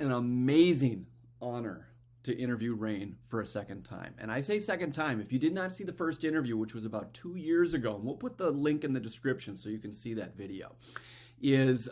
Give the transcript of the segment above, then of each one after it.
an amazing honor to interview Rain for a second time. And I say second time, if you did not see the first interview, which was about 2 years ago, and we'll put the link in the description so you can see that video, is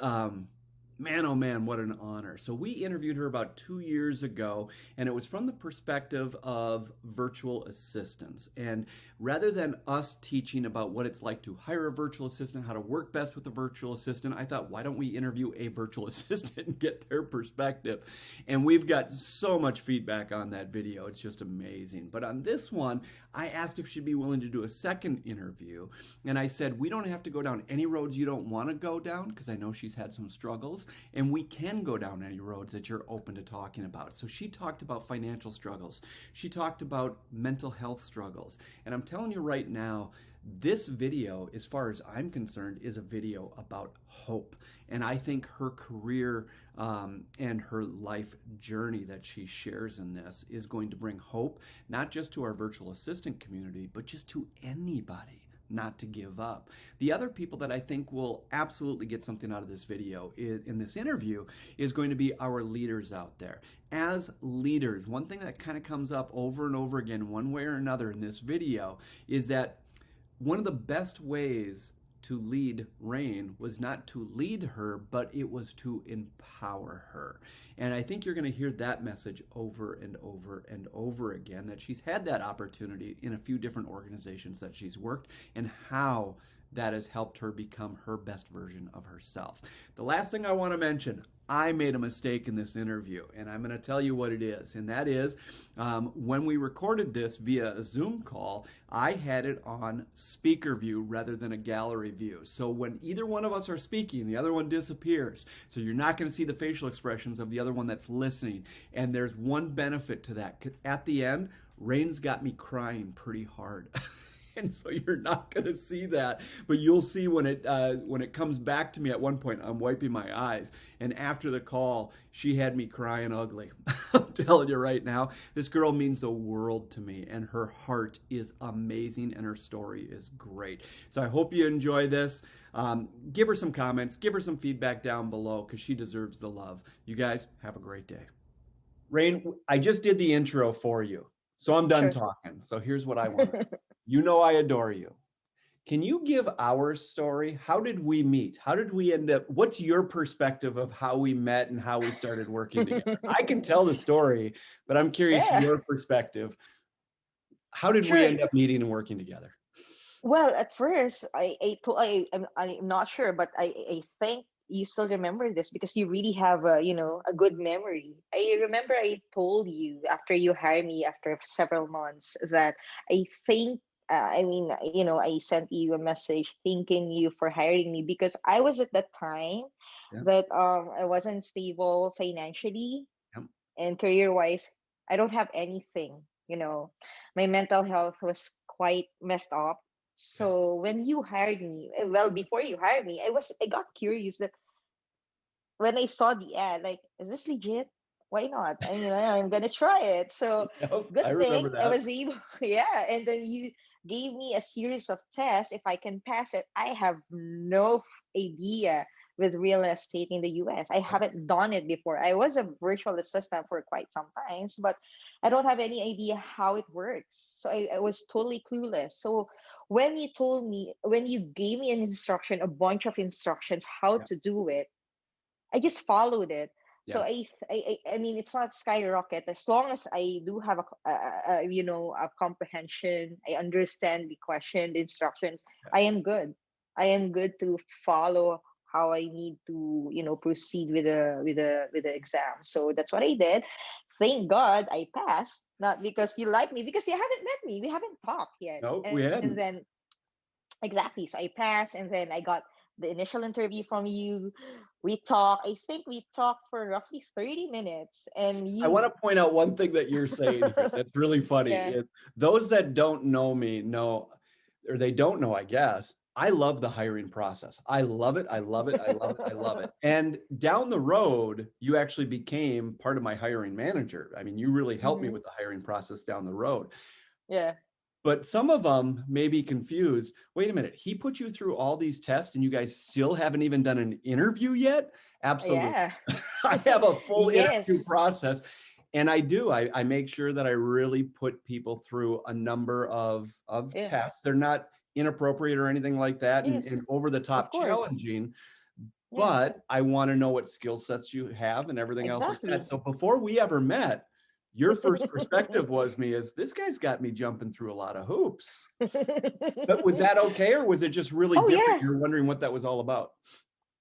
man, oh man, what an honor. So we interviewed her about 2 years ago, and it was from the perspective of virtual assistants. And rather than us teaching about what it's like to hire a virtual assistant, how to work best with a virtual assistant, I thought, why don't we interview a virtual assistant and get their perspective? And we've got so much feedback on that video. It's just amazing. But on this one, I asked if she'd be willing to do a second interview. And I said, we don't have to go down any roads you don't want to go down, because I know she's had some struggles. And we can go down any roads that you're open to talking about. So she talked about financial struggles. She talked about mental health struggles. And I'm telling you right now, this video, as far as I'm concerned, is a video about hope. And I think her career and her life journey that she shares in this is going to bring hope, not just to our virtual assistant community, but just to anybody not to give up. The other people that I think will absolutely get something out of this video in this interview is going to be our leaders out there. As leaders, one thing that kind of comes up over and over again, one way or another in this video, is that one of the best ways to lead Rain was not to lead her, but it was to empower her. And I think you're going to hear that message over and over and over again, that she's had that opportunity in a few different organizations that she's worked, and how that has helped her become her best version of herself. The last thing I want to mention, I made a mistake in this interview, and I'm going to tell you what it is. And that is, when we recorded this via a Zoom call, I had it on speaker view rather than a gallery view. So when either one of us are speaking, the other one disappears. So you're not going to see the facial expressions of the other one that's listening. And there's one benefit to that. At the end, Rain's got me crying pretty hard. And so you're not going to see that, but you'll see when it comes back to me. At one point, I'm wiping my eyes, and after the call, she had me crying ugly. I'm telling you right now, this girl means the world to me, and her heart is amazing, and her story is great. So I hope you enjoy this. Give her some comments, give her some feedback down below, because she deserves the love. You guys have a great day. Rain, I just did the intro for you, so I'm done talking. So here's what I want. You know I adore you. Can you give our story? How did we meet? How did we end up? What's your perspective of how we met and how we started working together? I can tell the story, but I'm curious your perspective. How did we end up meeting and working together? Well, at first, I'm not sure, but I think you still remember this because you really have a good memory. I remember I told you after you hired me after several months that I think I sent you a message thanking you for hiring me because I was at that time that I wasn't stable financially and career wise. I don't have anything, my mental health was quite messed up. So when you hired me, well, before you hired me, I got curious that when I saw the ad, like, is this legit? Why not? I mean, I'm gonna try it. So I good remember thing I that. was able, yeah. And then you gave me a series of tests. If I can pass it, I have no idea with real estate in the US. I haven't done it before. I was a virtual assistant for quite some times, but I don't have any idea how it works. So I was totally clueless. So when you gave me an instruction, a bunch of instructions how to do it, I just followed it. So I mean, it's not skyrocket as long as I do have a comprehension. I understand the question, the instructions. I am good. I am good to follow how I need to proceed with the exam. So that's what I did. Thank God I passed. Not because you like me, because you haven't met me. We haven't talked yet. No, we And hadn't. then exactly. So I passed, and then I got the initial interview from you. We talked. I think we talked for roughly 30 minutes, and I want you. to point out one thing that you're saying here that's really funny. Yeah. Is those that don't know me know, or they don't know, I guess, I love the hiring process. I love it. I love it. I love it. I love it. And down the road, you actually became part of my hiring manager. I mean, you really helped me Hmm. with the hiring process down the road. Yeah. But some of them may be confused. Wait a minute, he put you through all these tests and you guys still haven't even done an interview yet? Absolutely. Yeah. I have a full interview Yes. process. And I do. I make sure that I really put people through a number of Yeah. tests. They're not inappropriate or anything like that and Yes. over the Of top course. challenging, Yeah. but I want to know what skill sets you have and everything else like that. Exactly. So before we ever met, your first perspective was me is this guy's got me jumping through a lot of hoops. But was that okay, or was it just really Oh different? yeah. You're wondering what that was all about.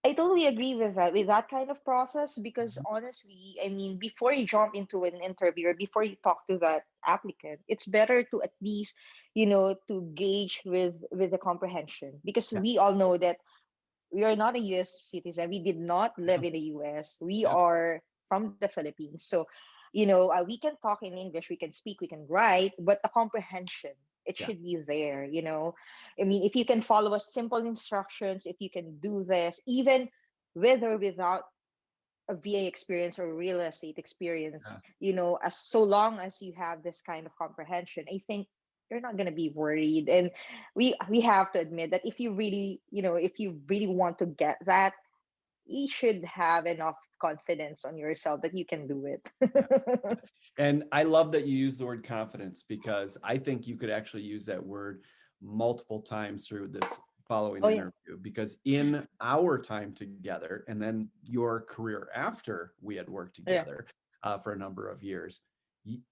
I totally agree with that kind of process because honestly, I mean, before you jump into an interview or before you talk to that applicant, it's better to at least, to gauge with the comprehension because Yeah. we all know that we are not a US citizen. We did not live in the US. We Yeah. are from the Philippines. So, we can talk in English, we can speak, we can write, but the comprehension, it Yeah. should be there. I mean, if you can follow a simple instructions, if you can do this, even with or without a VA experience or real estate experience, Yeah. as so long as you have this kind of comprehension, I think you're not going to be worried. And we have to admit that if you really want to get that, you should have enough confidence on yourself that you can do Yeah. it. And I love that you use the word confidence because I think you could actually use that word multiple times through this following Oh yeah. interview because in our time together and then your career after we had worked Yeah. together for a number of years,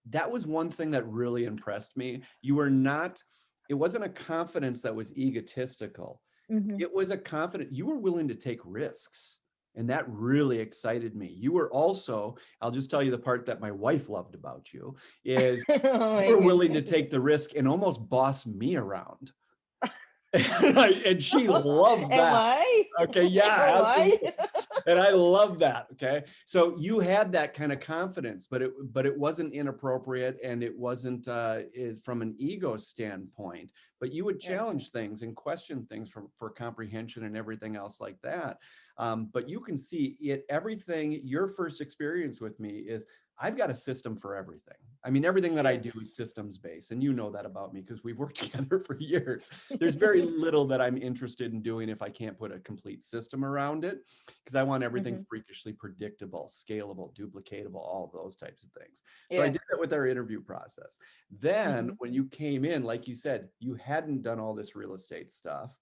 that was one thing that really impressed me. You were not, it wasn't a confidence that was egotistical. Hmm. It was a confident, you were willing to take risks. And that really excited me. You were also, I'll just tell you the part that my wife loved about you is Oh you my were willing to goodness. take the risk and almost boss me around. And she loved Am that. I? Okay, yeah, Am I? absolutely. And I love that. Okay. So you had that kind of confidence, but it wasn't inappropriate and it wasn't from an ego standpoint, but you would Yeah. challenge things and question things for comprehension and everything else like that. But you can see it, everything, your first experience with me is I've got a system for everything. I mean, everything that I do is Yes. systems based, and you know that about me because we've worked together for years. There's very little that I'm interested in doing if I can't put a complete system around it, because I want everything Hmm. freakishly predictable, scalable, duplicatable, all of those types of things. So I Yeah. did that with our interview process. Then Hmm. when you came in, like you said, you hadn't done all this real estate stuff,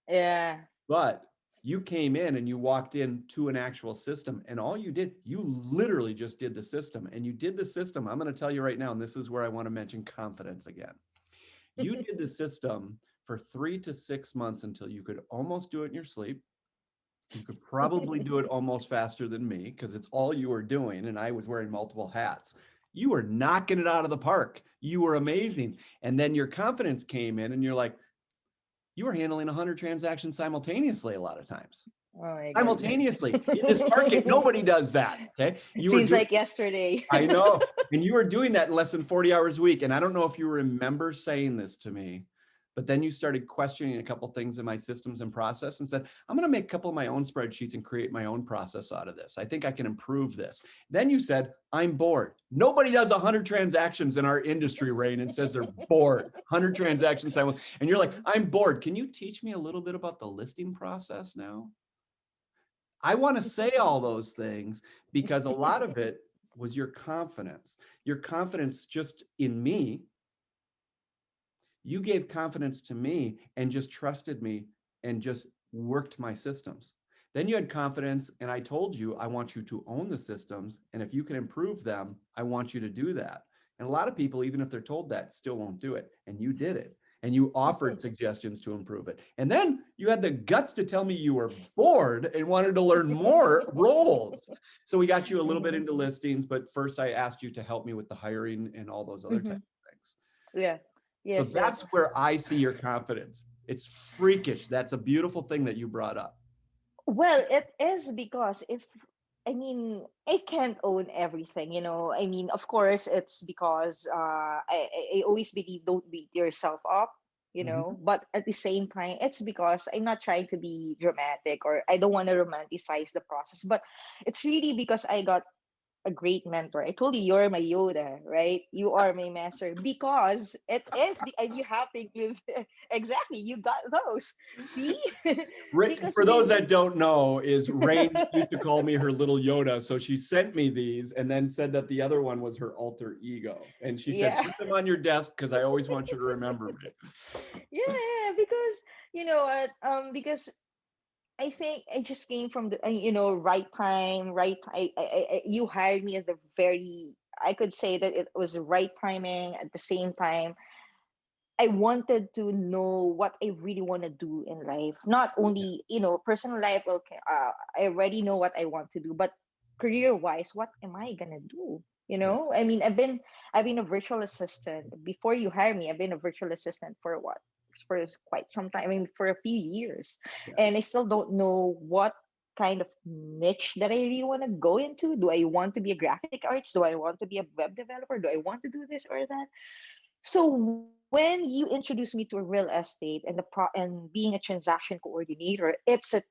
Yeah. but you came in and you walked into an actual system and all you did, you literally just did the system and you did the system. I'm going to tell you right now, and this is where I want to mention confidence again. You did the system for 3 to 6 months until you could almost do it in your sleep. You could probably do it almost faster than me because it's all you were doing. And I was wearing multiple hats. You were knocking it out of the park. You were amazing. And then your confidence came in and you're like, you were handling 100 transactions simultaneously a lot of times. Oh my goodness. Simultaneously in this market, nobody does that. Okay. It You were seems doing, like yesterday. I know. And you were doing that in less than 40 hours a week. And I don't know if you remember saying this to me, but then you started questioning a couple things in my systems and process and said, I'm going to make a couple of my own spreadsheets and create my own process out of this. I think I can improve this. Then you said, I'm bored. Nobody does 100 transactions in our industry, Rain, and says they're bored. 100 transactions. And you're like, I'm bored. Can you teach me a little bit about the listing process now? I want to say all those things because a lot of it was your confidence just in me. You gave confidence to me and just trusted me and just worked my systems. Then you had confidence, and I told you, I want you to own the systems. And if you can improve them, I want you to do that. And a lot of people, even if they're told that, still won't do it. And you did it. And you offered suggestions to improve it. And then you had the guts to tell me you were bored and wanted to learn more roles. So we got you a little bit Hmm. into listings, but first I asked you to help me with the hiring and all those other Hmm. types of things. Yeah. So Yes, that's yes. where I see your confidence. It's freakish. That's a beautiful thing that you brought up. Well, it is because I mean, I can't own everything. I mean, of course, it's because I always believe don't beat yourself up. Mhm. But at the same time, it's because I'm not trying to be dramatic or I don't want to romanticize the process. But it's really because I got a great mentor. I told you you're my Yoda, right? You are my master because it is the, and you have to include exactly. You got those. See, because For those when that don't know, is Rain used to call me her little Yoda. So she sent me these and then said that the other one was her alter ego. And she said, yeah, put them on your desk because I always want you to remember me. yeah, because you know what, because I think I just came from the right time, right. You hired me at the very. I could say that it was the right timing. At the same time, I wanted to know what I really want to do in life. Not only personal life. Okay, I already know what I want to do, but career wise, what am I gonna do? Yeah. I mean, I've been a virtual assistant before you hired me. I've been a virtual assistant for what? For quite some time. I mean, for a few years, Yeah. and I still don't know what kind of niche that I really want to go into. Do I want to be a graphic artist? Do I want to be a web developer? Do I want to do this or that? So when you introduce me to real estate and and being a transaction coordinator, it's a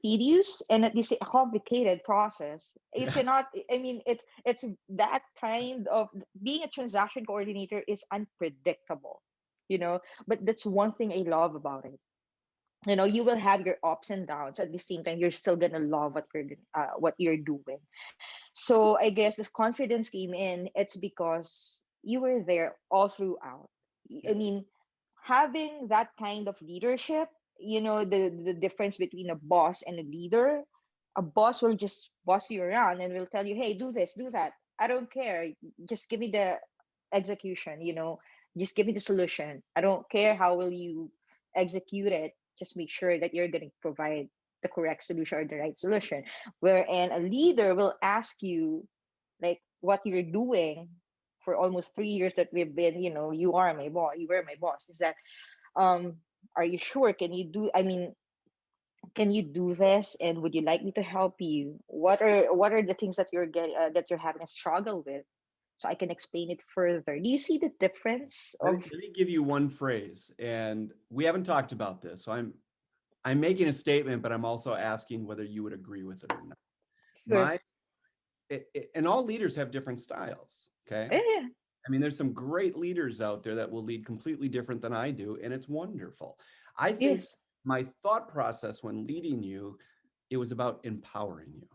tedious and at least a complicated process. You Yeah. cannot. I mean, it's that kind of being a transaction coordinator is unpredictable, But that's one thing I love about it. You will have your ups and downs. At the same time, you're still gonna love what you're doing. So I guess this confidence came in. It's because you were there all throughout. I Yeah. mean, having that kind of leadership, the difference between a boss and a leader. A boss will just boss you around and will tell you, hey, do this, do that. I don't care. Just give me the execution, just give me the solution. I don't care how will you execute it. Just make sure that you're going to provide the correct solution or the right solution. Wherein a leader will ask you, like, what you're doing for almost 3 years that we've been, you are my boss, you were my boss. Is that, um, are you sure? Can you do this? And would you like me to help you? What are the things that that you're having a struggle with? So I can explain it further. Do you see the difference of? Let me give you one phrase, and we haven't talked about this. So I'm making a statement, but I'm also asking whether you would agree with it or not. Sure. My and all leaders have different styles. Okay. Yeah. I mean, there's some great leaders out there that will lead completely different than I do, and it's wonderful. I think Yes. my thought process when leading you, it was about empowering you.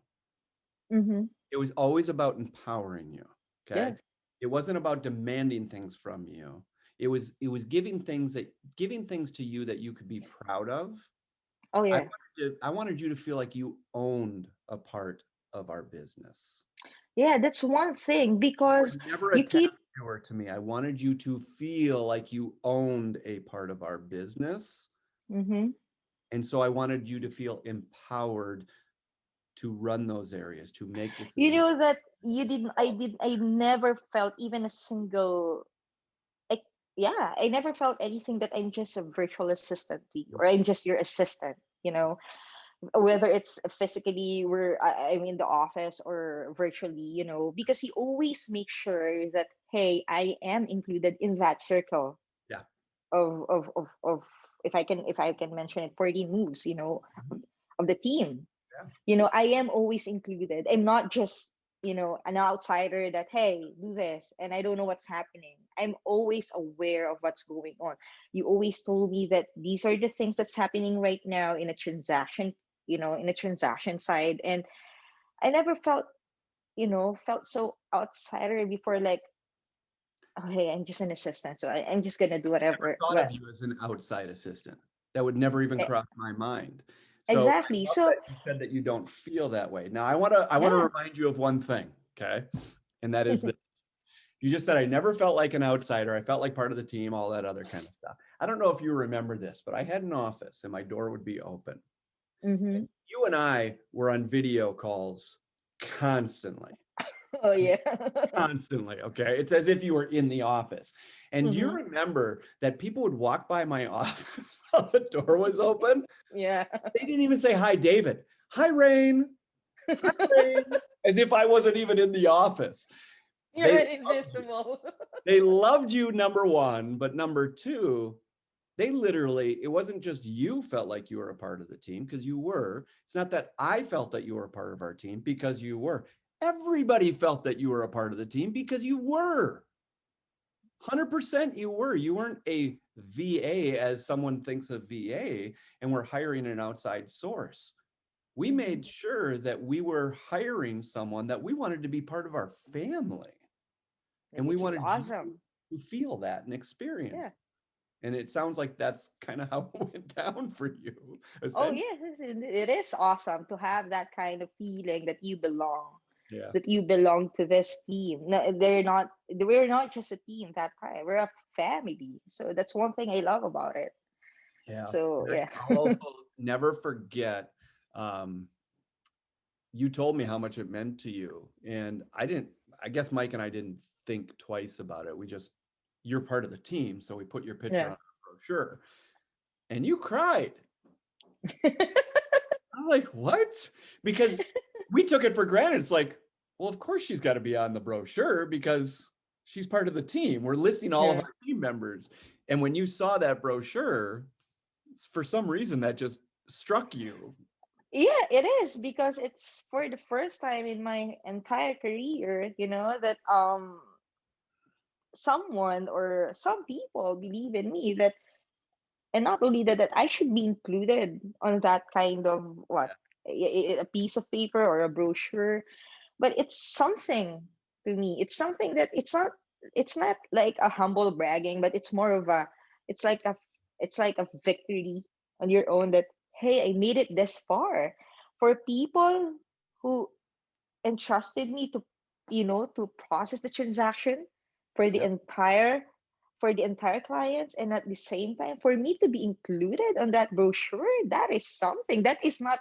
Mm-hmm. It was always about empowering you. Yeah. Okay. It wasn't about demanding things from you. It was giving things to you that you could be proud of. Oh I yeah. wanted you to feel like you owned a part of our business. Yeah, that's one thing You because were never a you keep. task doer to me. I wanted you to feel like you owned a part of our business. Mm-hmm. And so I wanted you to feel empowered to run those areas, to make You decisions. know that you didn't. I never felt even a single. I, yeah, I never felt anything that I'm just a virtual assistant to you or I'm just your assistant. Whether it's physically I'm in the office or virtually, because he always makes sure that, hey, I am included in that circle Yeah. of if I can mention it, 40 moves, of the team. Yeah. I am always included. I'm not just, an outsider that, hey, do this, and I don't know what's happening. I'm always aware of what's going on. You always told me that these are the things that's happening right now in a transaction, in a transaction side. And I never felt so outsider before, like, oh, hey, I'm just an assistant. So I'm just gonna do Never whatever. thought of What you as an outside assistant. That would never even e- cross my mind. So I exactly. love So that you said that you don't feel that way. Now I want to yeah. remind you of one thing, okay? And that is this. You just said I never felt like an outsider. I felt like part of the team, all that other kind of stuff. I don't know if you remember this, but I had an office and my door would be open. Mm-hmm. You and I were on video calls constantly. Oh yeah. Constantly, okay? It's as if you were in the office. And you Mm-hmm. remember that people would walk by my office while the door was open. Yeah. They didn't even say, "Hi, David." "Hi, Rain." "Hi, Rain." As if I wasn't even in the office. You're They loved you. invisible. They loved you, number one, but number two, they literally, it wasn't just you felt like you were a part of the team because you were. It's not that I felt that you were a part of our team because you were. Everybody felt that you were a part of the team because you were. 100% you were. You weren't a VA as someone thinks of VA and we're hiring an outside source. We made sure that we were hiring someone that we wanted to be part of our family. And we which is wanted you awesome. to feel that and experience. Yeah. And it sounds like that's kind of how it went down for you. Oh, Essentially. yes, it is awesome to have that kind of feeling that you belong, Yeah. that you belong to this team. No, we're not just a team that time. We're a family. So that's one thing I love about it. Yeah. So yeah. I'll also never forget, um, you told me how much it meant to you. And I guess Mike and I didn't think twice about it. You're part of the team. So we put your picture on Yeah. our brochure and you cried. I'm like, what? Because we took it for granted. It's like, well, of course she's got to be on the brochure because she's part of the team. We're listing all of Yeah. our team members. And when you saw that brochure, for some reason that just struck you. Yeah, it is because it's for the first time in my entire career, that someone or some people believe in me, that and not only that, I should be included on that kind of what, a piece of paper or a brochure. But it's something to me. It's something that it's not like a humble bragging, but it's more of a it's like a it's like a victory on your own, that hey, I made it this far. For people who entrusted me to process the transaction for the Yeah. entire for the entire clients, and at the same time for me to be included on that brochure, that is something that is not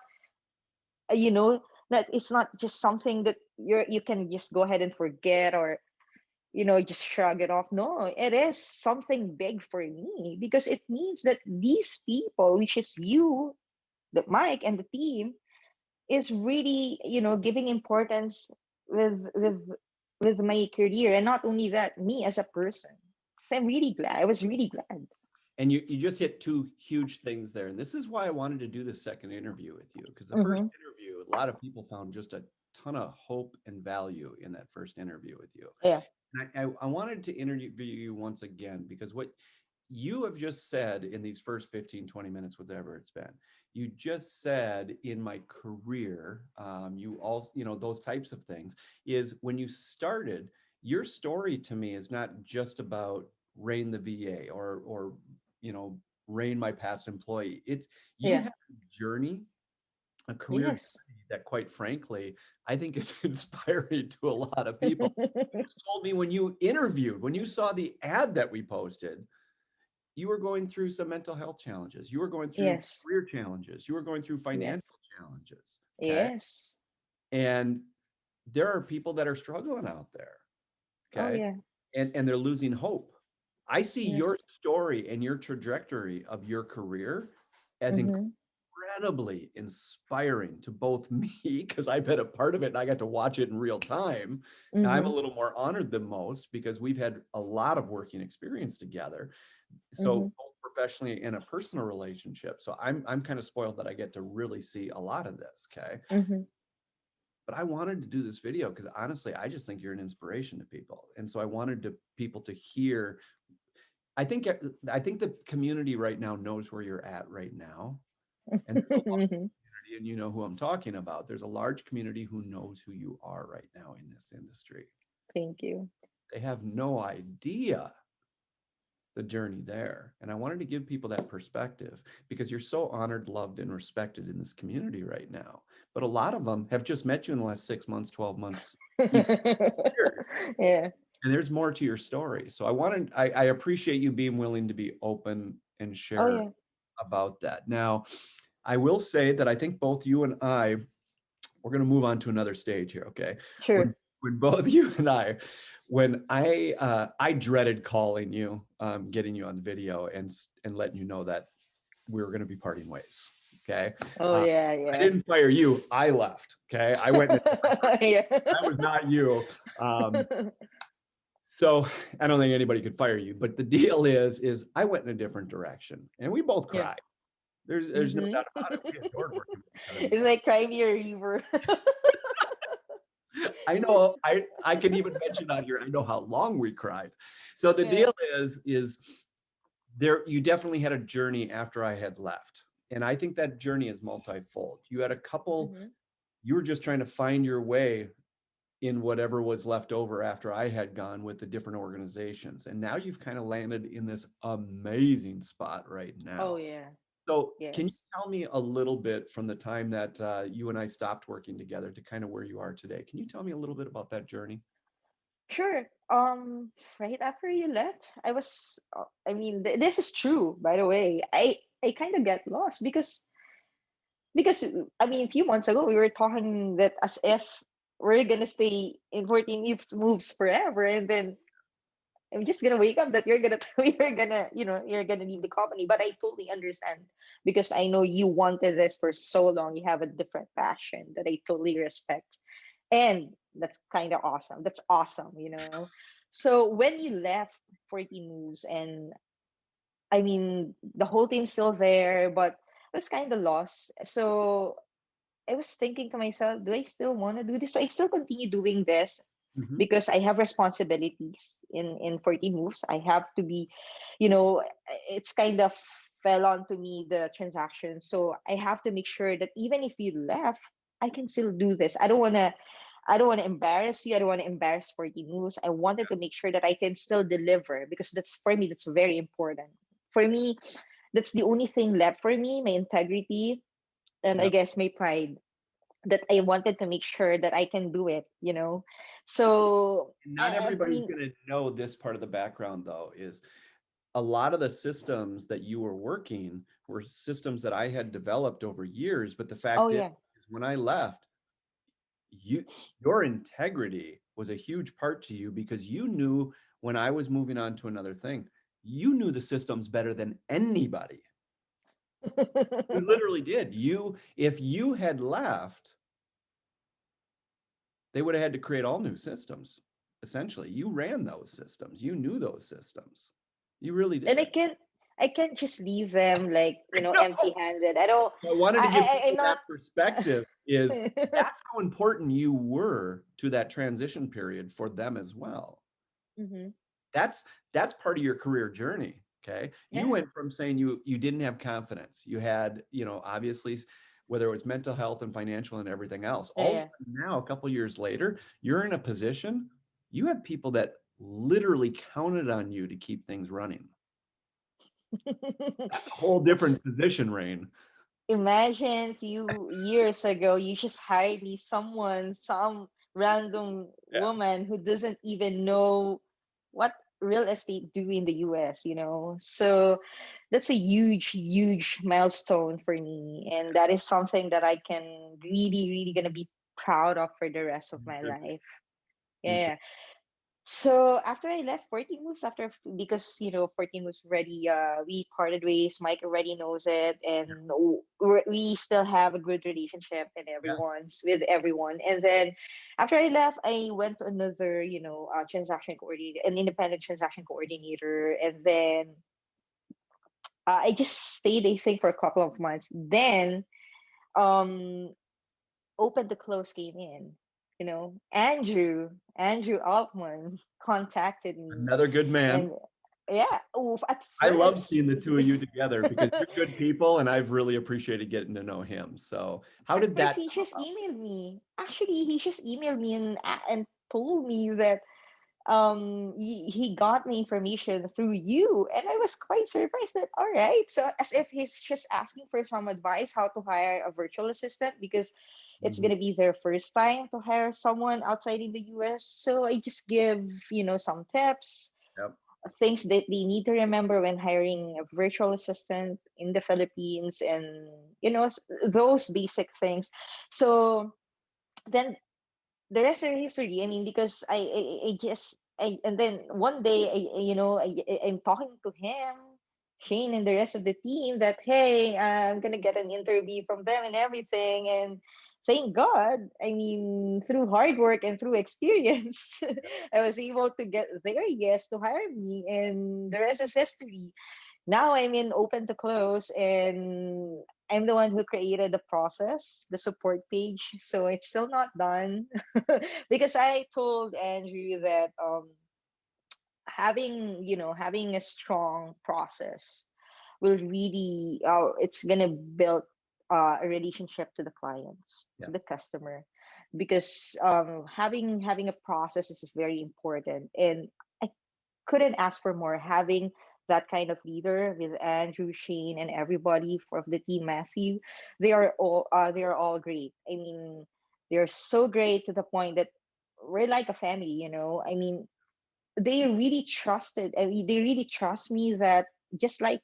uh, you know that is not just something that you can just go ahead and forget, or just shrug it off. No, it is something big for me, because it means that these people, which is you, the Mike and the team, is really giving importance with with with my career, and not only that, me as a person. So I'm really glad. I was really glad. And you just hit two huge things there. And this is why I wanted to do this second interview with you. Because the first Mm-hmm. interview, a lot of people found just a ton of hope and value in that first interview with you. Yeah. And I wanted to interview you once again because what you have just said in these first 15, 20 minutes, whatever it's been, you just said in my career, you also, those types of things, is when you started, your story to me is not just about Rain the VA or you know, Rain my past employee. It's you Yeah. have a journey, a career Yes. journey that quite frankly, I think is inspiring to a lot of people. You just told me when you saw the ad that we posted, you were going through some mental health challenges. You were going through Yes. career challenges. You were going through Yes. financial challenges. Okay. Yes. And there are people that are struggling out there. Oh Okay. yeah. And they're losing hope. I see your Yes. story and your trajectory of your career as Mm-hmm. incredibly inspiring to both me, because I've been a part of it and I got to watch it in real time. And I'm a Mm-hmm. little more honored than most because we've had a lot of working experience together. So Mm-hmm. both professionally and a personal relationship. So I'm kind of spoiled that I get to really see a lot of this. Okay. Mm-hmm. But I wanted to do this video because honestly, I just think you're an inspiration to people. And so I wanted people to hear. I think the community right now knows where you're at right now. And there's a large Mm-hmm. community, and you know who I'm talking about. There's a large community who knows who you are right now in this industry. Thank you. They have no idea the journey there. And I wanted to give people that perspective because you're so honored, loved, and respected in this community right now. But a lot of them have just met you in the last 6 months, 12 months, even years. Yeah. And there's more to your story. So I appreciate you being willing to be open and Oh share yeah. about that. Now, I will say that I think both you and we're going to move on to another stage here. Okay. When, Sure. when both you and when I dreaded calling you, getting you on video and letting you know that we were going to be parting ways. Okay. Oh Uh, yeah. I Yeah. didn't fire you. I left. Okay. I went in a different direction. Yeah. That was not you. So I don't think anybody could fire you, but the deal is I went in a different direction and we both Yeah. cried. There's no Mm-hmm. doubt about it. We adored working with each other. It's like Crimea River. I know I can even mention on here, I know how long we cried. So the Yeah. deal is there, you definitely had a journey after I had left. And I think that journey is multifold. You had a couple, Mm-hmm. you were just trying to find your way in whatever was left over after I had gone with the different organizations. And now you've kind of landed in this amazing spot right Oh now. yeah. So can you Yes. tell me a little bit from the time that you and I stopped working together to kind of where you are today? Can you tell me a little bit about that journey? Sure. Right after you left, I was. I mean, this is true. By the way, I kind of get lost because I mean, a few months ago we were talking that as if we're gonna stay in 14 moves forever, and then I'm just gonna wake up that you're gonna you're gonna you're gonna leave the company. But I totally understand because I know you wanted this for so long. You have a different passion that I totally respect, and that's kind of awesome. That's awesome, you know. So when you left 14 moves, and I mean the whole team's still there, but I was kind of lost. So I was thinking to myself, do I still want to do this? So I still continue doing this Hmm. because I have responsibilities in 14 moves. I have to be, you know, it's kind of fell onto me the transaction. So I have to make sure that even if you left, I can still do this. I don't want to embarrass you. I don't want to embarrass 14 moves. I wanted to make sure that I can still deliver because that's for me that's very important. For me, that's the only thing left for me, my integrity and I Yep. guess my pride that I wanted to make sure that I can do it, you know? So, Not I everybody's mean, going to know this part of the background, though, is a lot of the systems that you were working were systems that I had developed over years. But the oh, fact is yeah. when I left, you your integrity was a huge part to you because you knew when I was moving on to another thing, you knew the systems better than anybody. You literally did. If you had left, they would have had to create all new systems. Essentially, you ran those systems. You knew those systems. You really And did. I can't just leave them like, I know. empty handed. I don't, I wanted to give I'm people that not. perspective is that's how important you were to that transition period for them as well. Hmm. That's that's part of your career journey. Okay. You Yeah. went from saying you didn't have confidence. You had, obviously whether it was mental health and financial and everything else. All of a Yeah. sudden now, a couple years later, you're in a position, you have people that literally counted on you to keep things running. That's a whole That's different position, Rain. imagine a few years ago, you just hired me some random Yeah. woman who doesn't even know what real estate do in the US, you know? So that's a huge, huge milestone for me. And that is something that I can really, really gonna be proud of for the rest of You my should. life. You should. Yeah. So after I left 14 Moves, because 14 Moves already we parted ways. Mike already knows it, and we still have a good relationship and Yeah. everyone's with everyone. And then after I left, I went to another transaction coordinator, an independent transaction coordinator, and then I just stayed I think for a couple of months. Then um open to close came in. Andrew Altman contacted me, Another good man. and yeah, at I love first, seeing the two of you together because you're good people and I've really appreciated getting to know him. So, how at did first that he come just emailed me. Actually, he just emailed me and told me that he got me information through you, and I was quite surprised that all right, so as if he's just asking for some advice how to hire a virtual assistant because it's about? going to be their first time to hire someone outside in the US. So I just give some tips, Yep. things that they need to remember when hiring a virtual assistant in the Philippines, and those basic things. So then the rest is history. I mean, because I just and then one day I'm talking to him, Shane, and the rest of the team that hey, I'm gonna get an interview from them and everything, and thank God. I mean, through hard work and through experience, I was able to get their yes to hire me, and the rest is history. Now I'm in open to close, and I'm the one who created the process, the support page. So it's still not done because I told Andrew that having, having a strong process will really, it's gonna build a relationship to the clients, Yeah. to the customer, because having a process is very important. And I couldn't ask for more, having that kind of leader with Andrew, Shane, and everybody of the team, Matthew. They are all great. I mean, they're so great to the point that we're like a family. I mean, they really trust me, that just like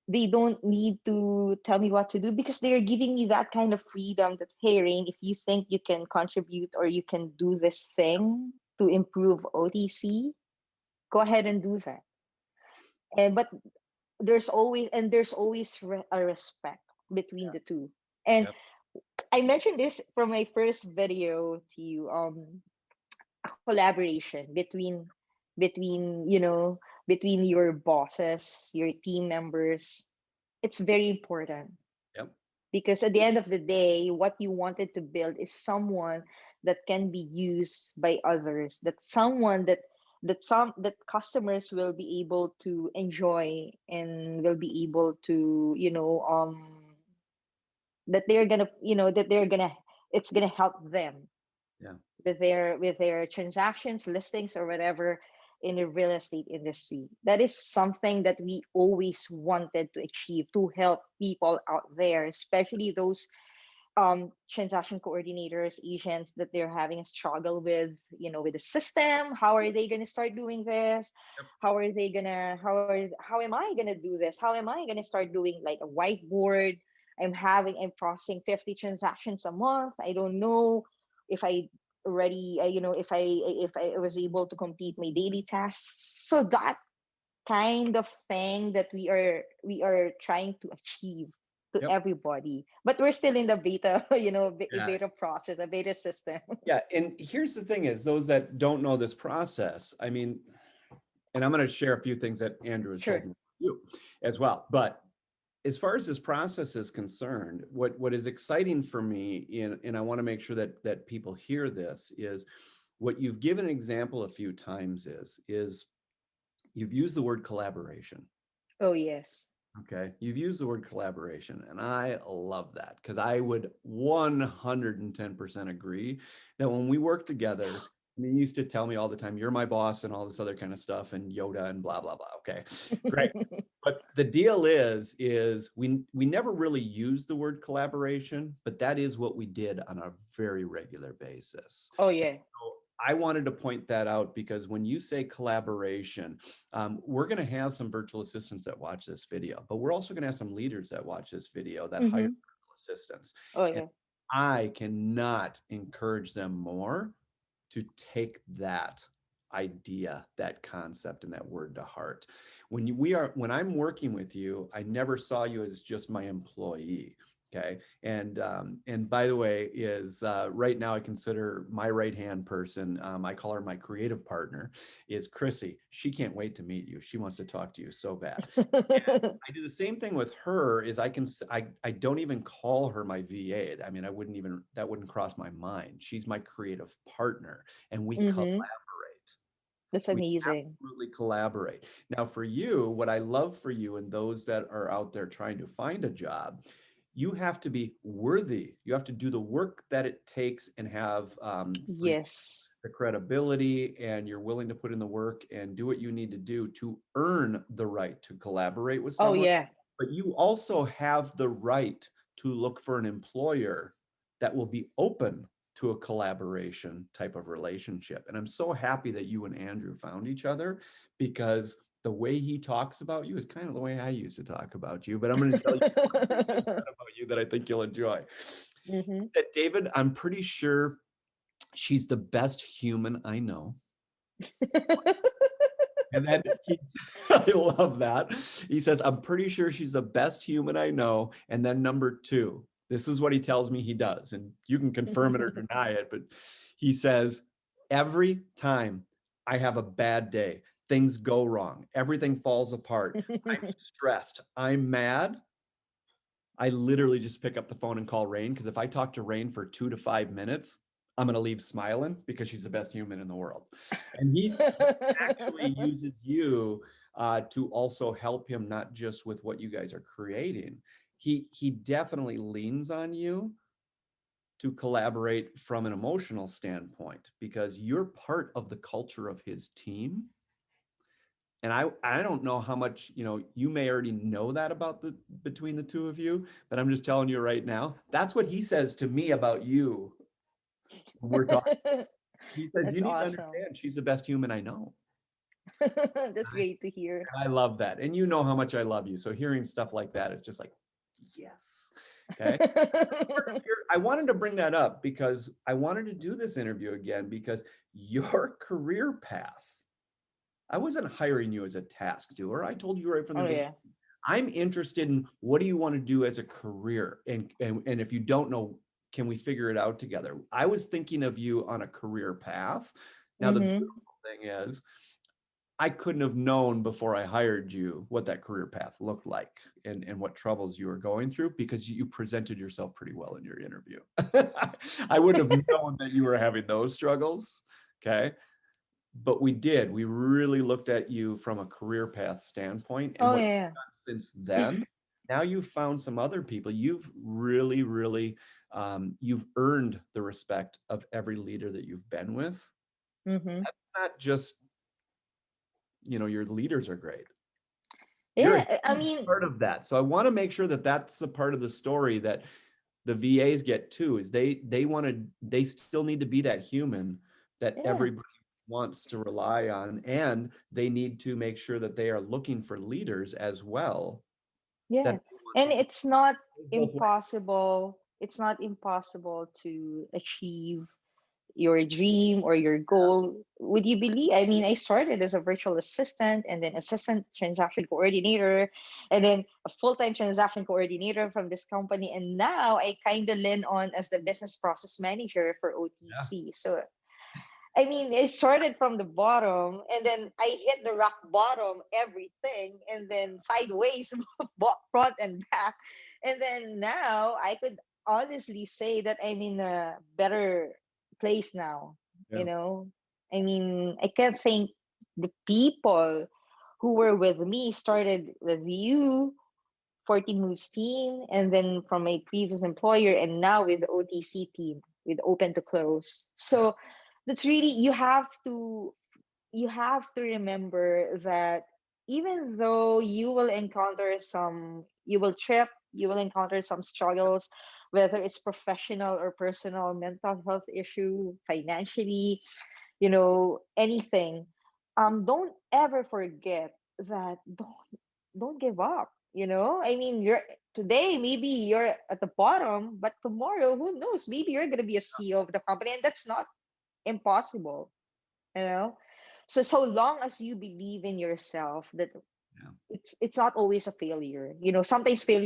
they don't need to tell me what to do, because they're giving me that kind of freedom that, hey, Rain, if you think you can contribute or you can do this thing to improve OTC, go ahead and do that. And but there's always a respect between the two. And Yep. I mentioned this from my first video to you, a collaboration between your bosses, your team members. It's very important, Yep. because at the end of the day, what you wanted to build is someone that can be used by others, that customers will be able to enjoy, and will be able to, that they're gonna it's gonna help them Yeah. with their transactions, listings, or whatever, in the real estate industry. That is something that we always wanted to achieve, to help people out there, especially those transaction coordinators, agents, that they're having a struggle with the system. How are they going to start doing this? Yep. How am I going to do this? How am I going to start doing like a whiteboard? I'm processing 50 transactions a month. I don't know if I already if I was able to complete my daily tasks. So that kind of thing that we are trying to achieve to Yep. everybody, but we're still in the beta Yeah. beta process, a beta system. Yeah. And here's the thing is, those that don't know this process, I mean, and I'm going to share a few things that Andrew has told Sure. me you as well. But as far as this process is concerned, what is exciting for me, and I want to make sure that people hear this, is what you've given an example a few times is you've used the word collaboration. Oh, yes. Okay. You've used the word collaboration, and I love that, because I would 110% agree that when we work together, I mean, you used to tell me all the time, you're my boss and all this other kind of stuff and Yoda and blah, blah, blah. Okay. Great. But the deal is we never really used the word collaboration, but that is what we did on a very regular basis. Oh, And yeah. so I wanted to point that out, because when you say collaboration, we're going to have some virtual assistants that watch this video, but we're also going to have some leaders that watch this video that hire Mm-hmm. virtual assistants. Oh, And yeah. I cannot encourage them more to take that idea, that concept, and that word to heart. When I'm working with you, I never saw you as just my employee. Okay. And by the way, is right now I consider my right hand person. I call her my creative partner. Is Chrissy? She can't wait to meet you. She wants to talk to you so bad. I do the same thing with her. Is I don't even call her my VA. I mean, that wouldn't cross my mind. She's my creative partner, and we collaborate. Mm-hmm. That's We amazing. absolutely collaborate. Now, for you, what I love for you and those that are out there trying to find a job, you have to be worthy. You have to do the work that it takes and have for Yes. the credibility, and you're willing to put in the work and do what you need to do to earn the right to collaborate with Oh, someone. yeah. But you also have the right to look for an employer that will be open to a collaboration type of relationship. And I'm so happy that you and Andrew found each other, because the way he talks about you is kind of the way I used to talk about you. But I'm going to tell you about you that I think you'll enjoy. Mm-hmm. That David, I'm pretty sure she's the best human I know. And then I love that. He says, I'm pretty sure she's the best human I know. And then number two, this is what he tells me he does. And you can confirm it or deny it, but he says, every time I have a bad day, things go wrong. Everything falls apart. I'm stressed. I'm mad. I literally just pick up the phone and call Rain, because if I talk to Rain for 2 to 5 minutes, I'm going to leave smiling because she's the best human in the world. And he actually uses you to also help him, not just with what you guys are creating. He definitely leans on you to collaborate from an emotional standpoint, because you're part of the culture of his team. And I don't know how much, you may already know that about the between the two of you, but I'm just telling you right now, that's what he says to me about you when we're talking. He says, you That's need to awesome. understand she's the best human I know. That's great to hear. And I love that. And you know how much I love you. So hearing stuff like that, it's just like, yes. Okay. I wanted to bring that up because I wanted to do this interview again because your career path, I wasn't hiring you as a task doer. I told you right from the Oh beginning, yeah. I'm interested in what do you want to do as a career? And if you don't know, can we figure it out together? I was thinking of you on a career path. Now, the Mm-hmm. beautiful thing is, I couldn't have known before I hired you what that career path looked like and what troubles you were going through, because you presented yourself pretty well in your interview. I wouldn't have known that you were having those struggles. Okay. But we did. We really looked at you from a career path standpoint and Oh what you've yeah. done since then. Now you've found some other people. You've really, really, you've earned the respect of every leader that you've been with. Mm-hmm. That's not just, your leaders are great. You're a Yeah. I huge mean, part of that. So I want to make sure that that's a part of the story that the VAs get too, is they still need to be that human that yeah. everybody wants to rely on, and they need to make sure that they are looking for leaders as well that Yeah. they want to And it's not go both ways. impossible. It's not impossible to achieve your dream or your goal. Would you believe? I mean, I started as a virtual assistant and then assistant transaction coordinator and then a full-time transaction coordinator from this company. And now I kind of lean on as the business process manager for Yeah. OTC. So I mean, it started from the bottom, and then I hit the rock bottom, everything, and then sideways, front and back, and then now I could honestly say that I'm in a better place now. You Yeah. know, I mean, I can't thank the people who were with me. Started with you, 14 Moves team, and then from my previous employer, and now with the OTC team with Open to Close. So that's really you have to remember that even though you will trip, you will encounter some struggles, whether it's professional or personal, mental health issue, financially, anything. Don't ever forget that don't give up. I mean, today maybe you're at the bottom, but tomorrow, who knows? Maybe you're gonna be a CEO of the company, and that's not impossible. you know so long as you believe in yourself, that Yeah. it's not always a failure. Sometimes Yeah.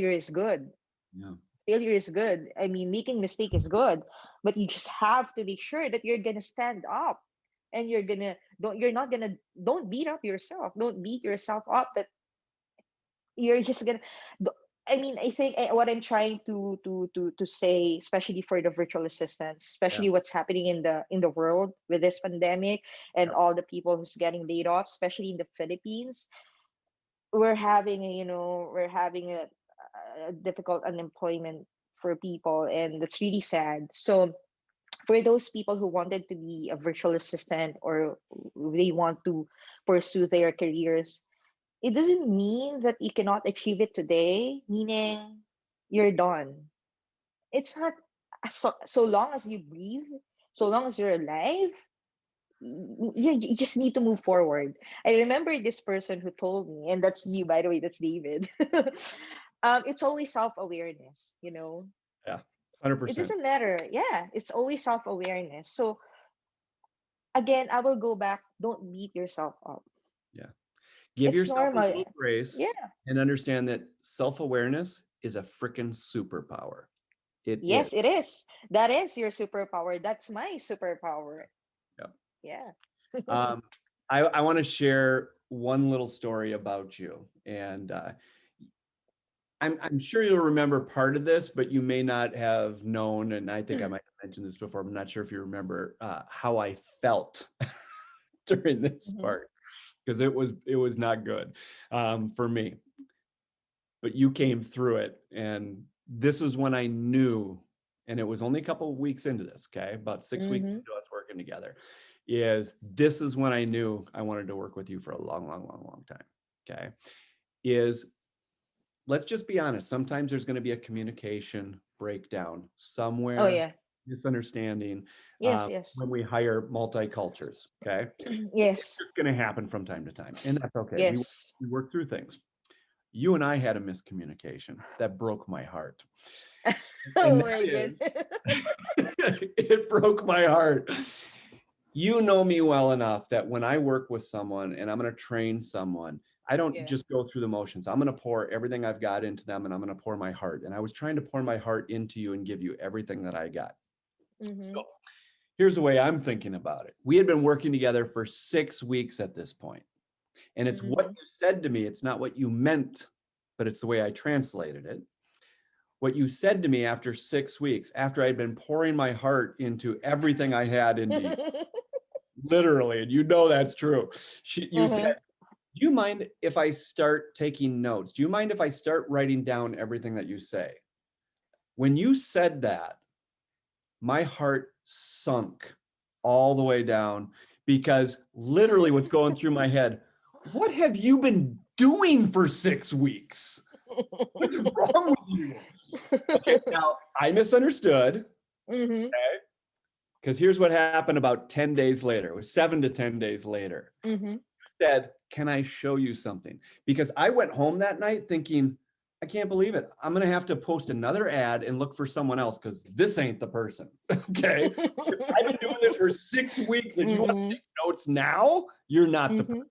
failure is good. I mean, making mistake is good, but you just have to make sure that you're gonna stand up, and you're not gonna don't beat up yourself. Don't beat yourself up that you're just gonna do- I mean, I think what I'm trying to say, especially for the virtual assistants, Yeah. especially what's happening in the world with this pandemic and Yeah. all the people who's getting laid off, especially in the Philippines. We're having a difficult unemployment for people, and that's really sad. So for those people who wanted to be a virtual assistant, or they want to pursue their careers, it doesn't mean that you cannot achieve it today, meaning you're done. It's not. So long as you breathe, so long as you're alive, you just need to move forward. I remember this person who told me, and that's you, by the way, that's David. It's always self-awareness. Yeah. It 100%. doesn't matter. Yeah, it's always self-awareness. So again, I will go back. Don't beat yourself up. Yeah. Give It's yourself a normal. little grace Yeah. and understand that self-awareness is a freaking superpower. It is. Yes, it is. That is your superpower. That's my superpower. Yeah. Yeah. Um, I want to share one little story about you. And I'm sure you'll remember part of this, but you may not have known. And I think I might have mentioned this before. I'm not sure if you remember how I felt during this Mhm. part, because it was not good for me. But you came through it, and this is when I knew. And it was only a couple of weeks into this, okay, about 6 weeks Mhm. into us working together. This is when I knew I wanted to work with you for a long, long, long, long time. Okay, is let's just be honest. Sometimes there's going to be a communication breakdown Oh somewhere, yeah. misunderstanding Yes, yes. when we hire multi-cultures. Okay, it's Yes. just going to happen from time to time, and that's okay. Yes. We work through things. You and I had a miscommunication that broke my heart, and Oh that my goodness. is, it broke my heart. You know me well enough that when I work with someone and I'm going to train someone, I don't Yeah. just go through the motions. I'm going to pour everything I've got into them, and I'm going to pour my heart. And I was trying to pour my heart into you and give you everything that I got. So Mhm. here's the way I'm thinking about it. We had been working together for 6 weeks at this point, and it's what Mhm. you said to me. It's not what you meant, but it's the way I translated it. What you said to me after 6 weeks, after I'd been pouring my heart into everything I had into you, literally, and you know that's true. You said, Uh-huh. do you mind if I start taking notes? Do you mind if I start writing down everything that you say? When you said that, my heart sunk all the way down, because literally what's going through my head, what have you been doing for 6 weeks? What's wrong with you? Okay, now I misunderstood. Mhm. Okay. Because here's what happened about 10 days later. It was 7 to 10 days later. Mhm. Said, can I show you something? Because I went home that night thinking, I can't believe it. I'm going to have to post another ad and look for someone else, because this ain't the person. Okay. I've been doing this for 6 weeks and you want to Mhm. take notes now? You're not the person.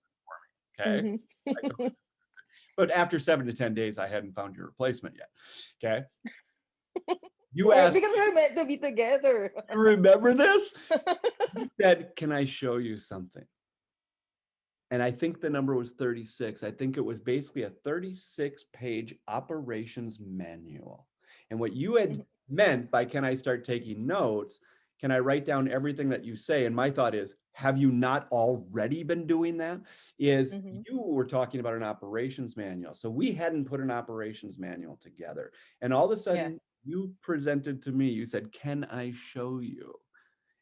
Mhm. Okay. Mhm. But after 7 to 10 days, I hadn't found your replacement yet. Okay. You Or asked, because we're meant to be together. you remember this? You said, can I show you something? And I think the number was 36. I think it was basically a 36-page operations manual. And what you had meant by can I start taking notes? Can I write down everything that you say? And my thought is, have you not already been doing that? Is Mhm. you were talking about an operations manual. So we hadn't put an operations manual together. And all of a Yeah. sudden, you presented to me, you said, can I show you?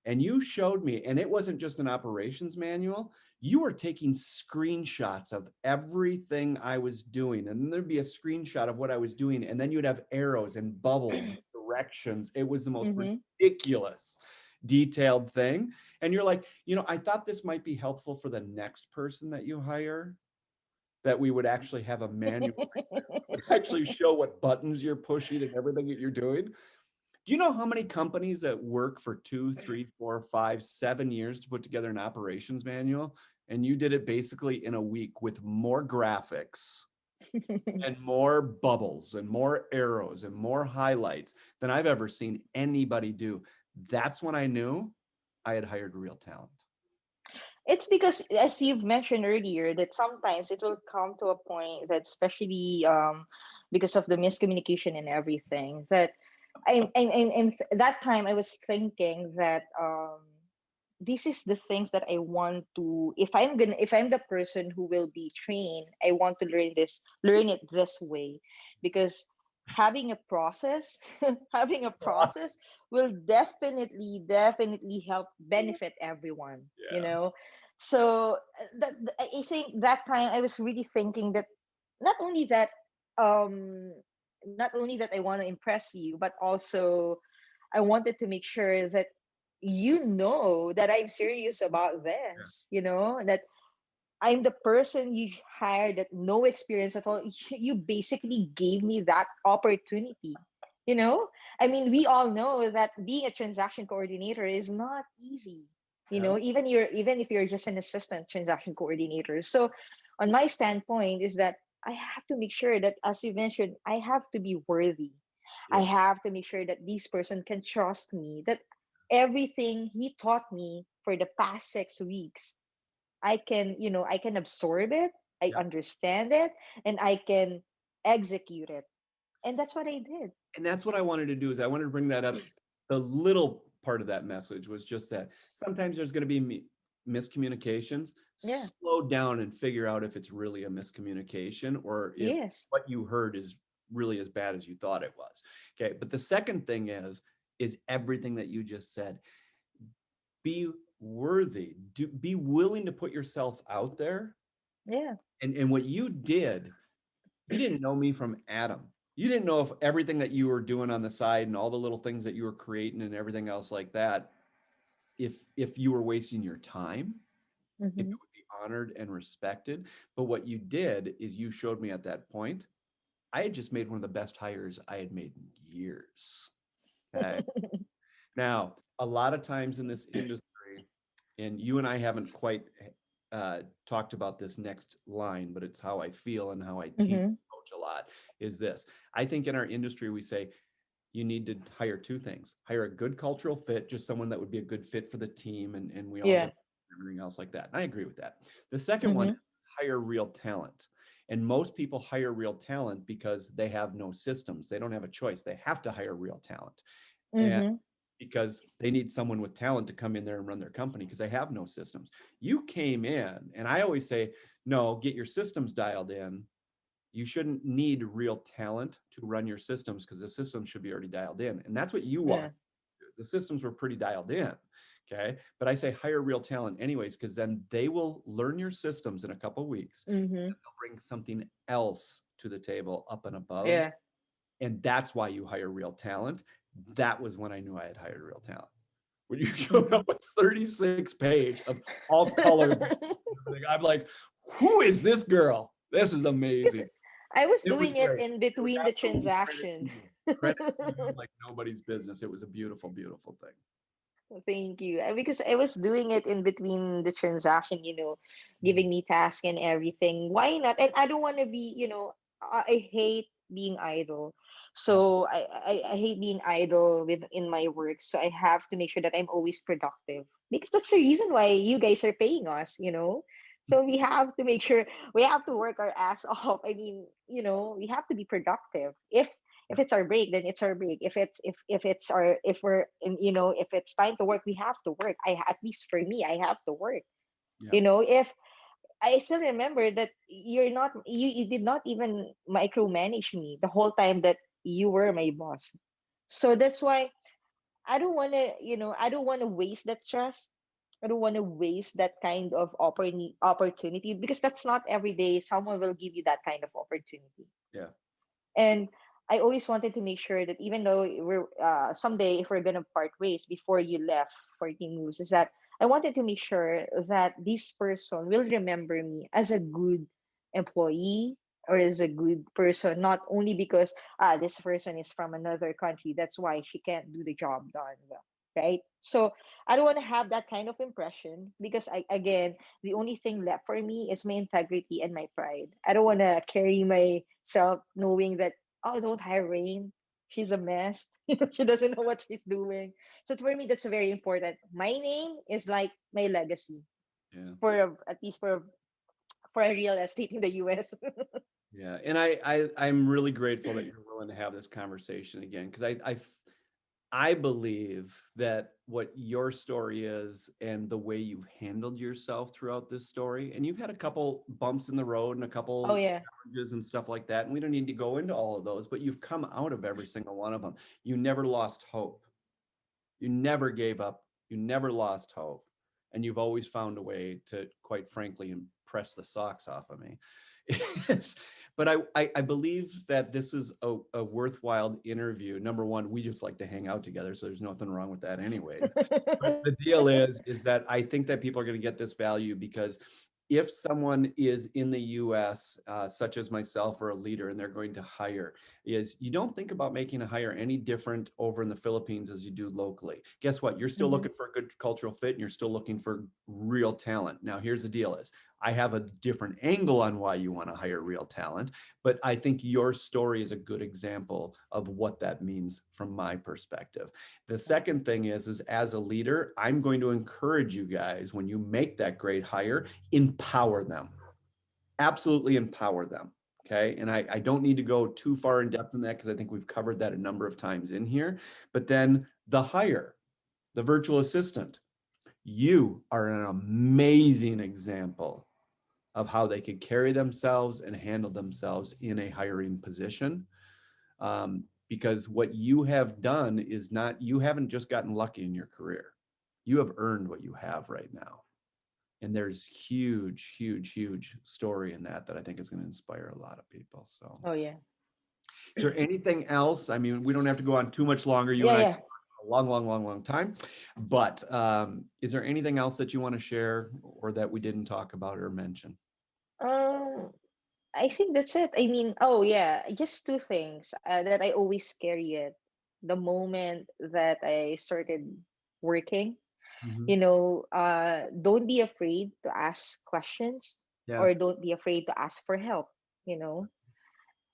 And you showed me, and it wasn't just an operations manual. You were taking screenshots of everything I was doing. And then there'd be a screenshot of what I was doing. And then you'd have arrows and bubbles and directions. It was the most Mhm. ridiculous, detailed thing. And you're like, I thought this might be helpful for the next person that you hire, that we would actually have a manual like this, that would actually show what buttons you're pushing and everything that you're doing. Do you know how many companies that work for 2, 3, 4, 5, 7 years to put together an operations manual? And you did it basically in a week with more graphics and more bubbles and more arrows and more highlights than I've ever seen anybody do. That's when I knew I had hired real talent. It's because, as you've mentioned earlier, that sometimes it will come to a point that, especially because of the miscommunication and everything, that that time I was thinking that this is the things that I want to, if I'm the person who will be trained, I want to learn it this way, because having a process having a process will definitely help benefit everyone, you Yeah. know. So I think that time I was really thinking that not only that um not only that I want to impress you, but also I wanted to make sure that you know that I'm serious about this, that I'm the person you hired that no experience at all. You basically gave me that opportunity. You know, I mean, we all know that being a transaction coordinator is not easy. Yeah. Even if you're just an assistant transaction coordinator. So, on my standpoint, is that I have to make sure that, as you mentioned, I have to be worthy. I Yeah. have to make sure that this person can trust me. That everything he taught me for the past 6 weeks, I can absorb it, I Yeah. understand it, and I can execute it. And that's what I did. And that's what I wanted to do is I wanted to bring that up. The little part of that message was just that sometimes there's going to be miscommunications. Yeah. Slow down and figure out if it's really a miscommunication or if Yes. what you heard is really as bad as you thought it was. Okay. But the second thing is everything that you just said. Be worthy. Be willing to put yourself out there. Yeah. And what you didn't know me from Adam. You didn't know if everything that you were doing on the side and all the little things that you were creating and everything else like that, if you were wasting your time, if it Mm-hmm. would be honored and respected. But what you did is you showed me at that point, I had just made one of the best hires I had made in years. Okay. Now, a lot of times in this industry, and you and I haven't quite talked about this next line, but it's how I feel and how I teach Mm-hmm. coach a lot is this. I think in our industry, we say you need to hire two things: hire a good cultural fit, just someone that would be a good fit for the team, and we all get Yeah. everything else like that. And I agree with that. The second one is Mm-hmm. hire real talent. And most people hire real talent because they have no systems. They don't have a choice. They have to hire real talent. And Mm-hmm. because they need someone with talent to come in there and run their company because they have no systems. You came in, and I always say, no, get your systems dialed in. You shouldn't need real talent to run your systems because the systems should be already dialed in. And that's what you want. Yeah. The systems were pretty dialed in. Okay. But I say hire real talent anyways, because then they will learn your systems in a couple of weeks. Mm-hmm. They'll bring something else to the table up and above. Yeah. And that's why you hire real talent. That was when I knew I had hired real talent. When you showed Mm-hmm. up with 36 page of all color, I'm like, who is this girl? This is Because amazing. I was It was doing it great. in It was between the absolutely credit to transaction. you. Credit to you like nobody's business. It was a beautiful, beautiful thing. Thank you. Because I was doing it in between the transaction, giving me tasks and everything. Why not? And I don't want to be, I hate being idle. Yeah. So I hate being idle in my work. So I have to make sure that I'm always productive because that's the reason why you guys are paying us. So we have to make sure we have to work our ass off. I mean, we have to be productive. If it's our break, then it's our break. If it's time to work, we have to work. At least for me, I have to work. Yeah. If I still remember that you did not even micromanage me the whole time that you were my boss. So that's why I don't want to waste that trust. I don't want to waste that kind of opportunity because that's not every day someone will give you that kind of opportunity. Yeah. And I always wanted to make sure that even though we're someday if we're gonna part ways before you left for Team Moves, is that I wanted to make sure that this person will remember me as a good employee or as a good person, not only because this person is from another country, that's why she can't do the job done well, right? So I don't want to have that kind of impression because the only thing left for me is my integrity and my pride. I don't want to carry myself knowing that, oh, don't hire Rain. She's a mess. She doesn't know what she's doing. So for me, that's very important. My name is like my legacy Yeah. at least for a real estate in the US. Yeah. And I'm really grateful that you're willing to have this conversation again because I believe that what your story is and the way you've handled yourself throughout this story, and you've had a couple bumps in the road and a Oh couple yeah. challenges and stuff like that, and we don't need to go into all of those, but you've come out of every single one of them. You never lost hope. You never gave up. You never lost hope. And you've always found a way to, quite frankly, impress the socks off of me. But I believe that this is a worthwhile interview. Number one, we just like to hang out together, so there's nothing wrong with that anyways. But the deal is that I think that people are going to get this value because if someone is in the US, such as myself or a leader, and they're going to hire, is you don't think about making a hire any different over in the Philippines as you do locally. Guess what? You're still Hmm. looking for a good cultural fit and you're still looking for real talent. Now, here's the deal is I have a different angle on why you want to hire real talent, but I think your story is a good example of what that means from my perspective. The second thing is as a leader, I'm going to encourage you guys, when you make that great hire, empower them. Absolutely empower them. Okay. And I don't need to go too far in depth in that because I think we've covered that a number of times in here. But then the hire, the virtual assistant, you are an amazing example of how they could carry themselves and handle themselves in a hiring position. Because what you have done is not, you haven't just gotten lucky in your career. You have earned what you have right now. And there's huge, huge, huge story in that I think is going to inspire a lot of people. So, Oh yeah. is there anything else? I mean, we don't have to go on too much longer. You Yeah, and I yeah. a long, long, long, long time. But is there anything else that you want to share or that we didn't talk about or mention? Um, I think that's it. I mean, oh yeah, just two things that I always carry it. The moment that I started working, Mm-hmm. don't be afraid to ask questions, Yeah. or don't be afraid to ask for help. You know,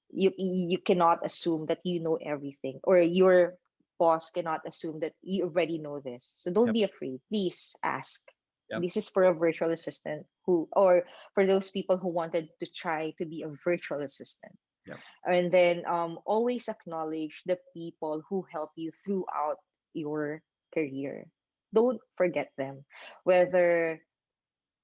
you cannot assume that you know everything, or your boss cannot assume that you already know this. So don't Yep. be afraid, please ask. Yep. This is for a virtual assistant who, or for those people who wanted to try to be a virtual assistant. Yep. And then always acknowledge the people who help you throughout your career. Don't forget them, whether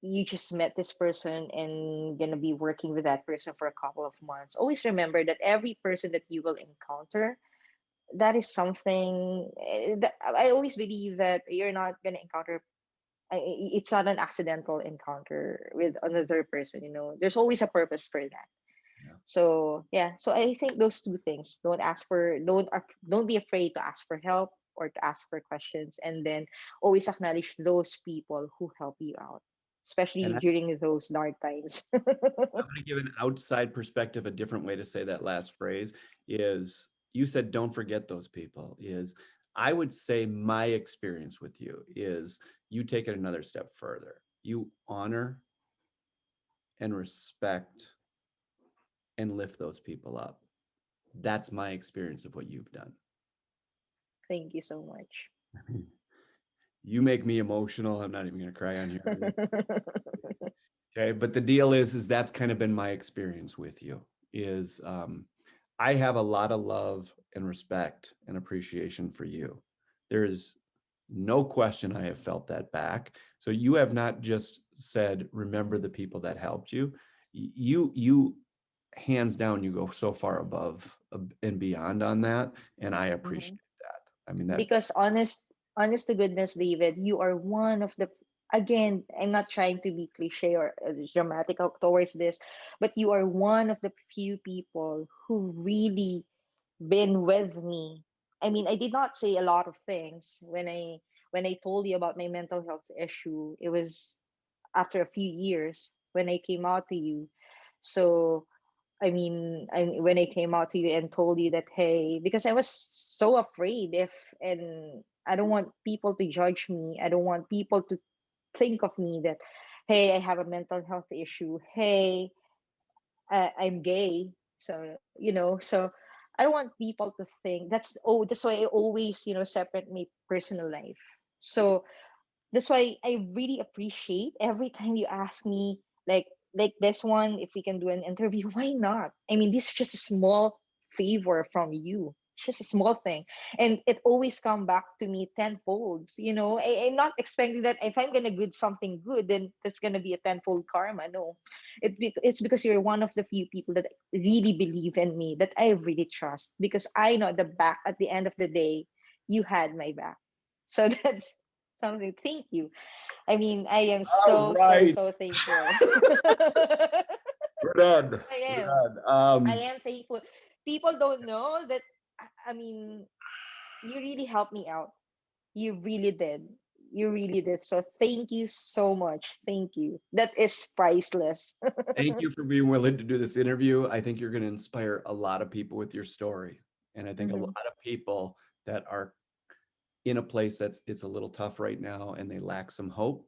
you just met this person and gonna be working with that person for a couple of months. Always remember that every person that you will encounter, that is something that I always believe that you're not gonna encounter. It's not an accidental encounter with another person. There's always a purpose for that. Yeah. So yeah, so I think those two things: don't be afraid to ask for help or to ask for questions, and then always acknowledge those people who help you out, And especially during those dark times. I'm going to give an outside perspective. A different way to say that last phrase is, you said, don't forget those people. Is, I would say my experience with you is you take it another step further. You honor and respect and lift those people up. That's my experience of what you've done. Thank you so much. You make me emotional. I'm not even going to cry on here. Okay, but the deal is that's kind of been my experience with you. Is I have a lot of love and respect and appreciation for you. There is no question I have felt that back. So you have not just said, remember the people that helped you. You hands down, you go so far above and beyond on that, and I appreciate Mhm. that. I mean that. Because honest to goodness, David, you are one of the, again, I'm not trying to be cliche or dramatic towards this, but you are one of the few people who really been with me. I mean, I did not say a lot of things when I told you about my mental health issue. It was after a few years when I came out to you. So when I came out to you and told you that, hey, because I was so afraid, and I don't want people to judge me. I don't want people to think of me that, hey, I have a mental health issue. Hey, I'm gay. So I don't want people to think that's why I always, separate my personal life. So that's why I really appreciate every time you ask me, like this one, if we can do an interview. Why not? I mean, this is just a small favor from you. It's just a small thing, and it always come back to me tenfolds. I'm not expecting that if I'm gonna good something good, then that's gonna be a tenfold karma. No, it's because you're one of the few people that really believe in me, that I really trust, because I know at the end of the day, you had my back. So that's something. Thank you. I mean, I am All so, so, right, so thankful. I we're done. We're am. done. I am thankful. People don't know that. I mean, you really helped me out. You really did. You really did. So thank you so much. Thank you. That is priceless. Thank you for being willing to do this interview. I think you're going to inspire a lot of people with your story. And I think a Hmm. lot of people that are in a place that's it's a little tough right now and they lack some hope,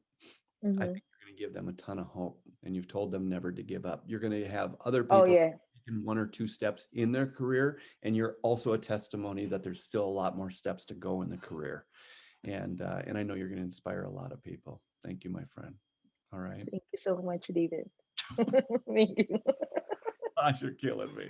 I Hmm. think you're going to give them a ton of hope, and you've told them never to give up. You're going to have other Oh people yeah. taking 1 or 2 steps in their career, and you're also a testimony that there's still a lot more steps to go in the career. And I know you're going to inspire a lot of people. Thank you, my friend. All right. Thank you so much, David. Thank you. Gosh, you're killing me.